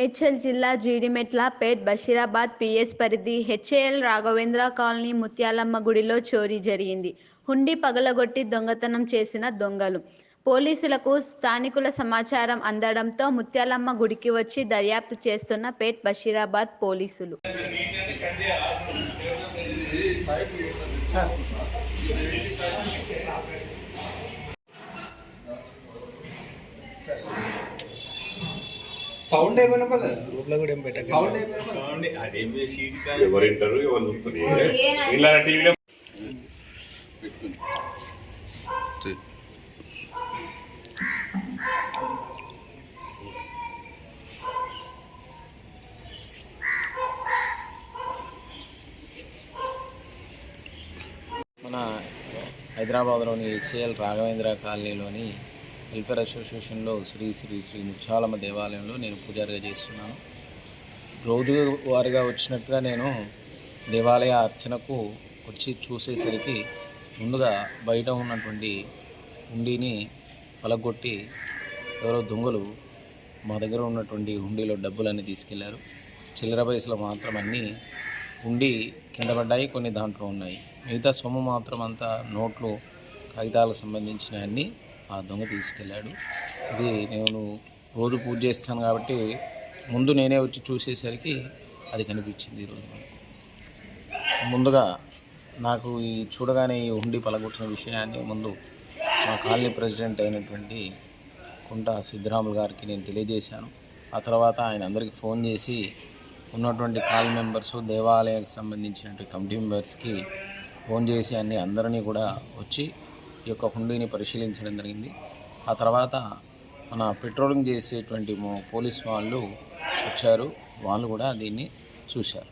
మేడ్చల్ జిల్లా జీడిమెట్ల పేట్ బషీరాబాద్ పిఎస్ పరిధి HAL Raghavendra colony Mutyalamma గుడిలో చోరీ జరిగింది. హుండీ పగలగొట్టి దొంగతనం చేసిన దొంగలు. పోలీసులకు స్థానికుల సమాచారం అందడంతో ముత్యాలమ్మ గుడికి వచ్చి దర్యాప్తు చేస్తున్న పేట్ బషీరాబాద్ పోలీసులు సౌండ్ ఏమైనా గ్రూప్లో కూడా ఏం పెట్టాలి. సౌండ్ ఎవరు వింటారు ఎవరు చూస్తారు ఇలా టీవీలో మన హైదరాబాద్లోని హెచ్ఏఎల్ రాఘవేంద్ర కాలనీలోని వెల్ఫేర్ అసోసియేషన్లో శ్రీ శ్రీ శ్రీ ముత్యాలమ్మ దేవాలయంలో నేను పూజారిగా చేస్తున్నాను. రోజు వారిగా వచ్చినట్టుగా నేను దేవాలయ అర్చనకు వచ్చి చూసేసరికి ముందుగా బయట ఉన్నటువంటి హుండీని పలగొట్టి ఎవరో దొంగలు మా దగ్గర ఉన్నటువంటి హుండీలో డబ్బులన్నీ తీసుకెళ్లారు. చిల్లర పైసలు మాత్రం అన్నీ హుండీ కింద పడ్డాయి, కొన్ని దాంట్లో ఉన్నాయి. మిగతా సొమ్ము మాత్రం అంతా నోట్లు, కాగితాలకు సంబంధించిన అన్నీ ఆ దొంగ తీసుకెళ్ళాడు. ఇది నేను రోజు పూజ చేస్తాను కాబట్టి ముందు నేనే వచ్చి చూసేసరికి అది కనిపించింది. ఈరోజు ముందుగా నాకు ఈ చూడగానే ఈ హుండీ పలగొట్టిన విషయాన్ని ముందు మా కాలనీ ప్రెసిడెంట్ అయినటువంటి కుంట సిద్ధరాములు గారికి నేను తెలియజేశాను. ఆ తర్వాత ఆయన అందరికీ ఫోన్ చేసి ఉన్నటువంటి కాలనీ మెంబర్సు, దేవాలయానికి సంబంధించినటువంటి కమిటీ మెంబర్స్కి ఫోన్ చేసి అందరినీ కూడా వచ్చి ఈ యొక్క హుండీని పరిశీలించడం జరిగింది. ఆ తర్వాత మన పెట్రోలింగ్ చేసేటువంటి పోలీస్ వాళ్ళు వచ్చారు, వాళ్ళు కూడా దీన్ని చూశారు.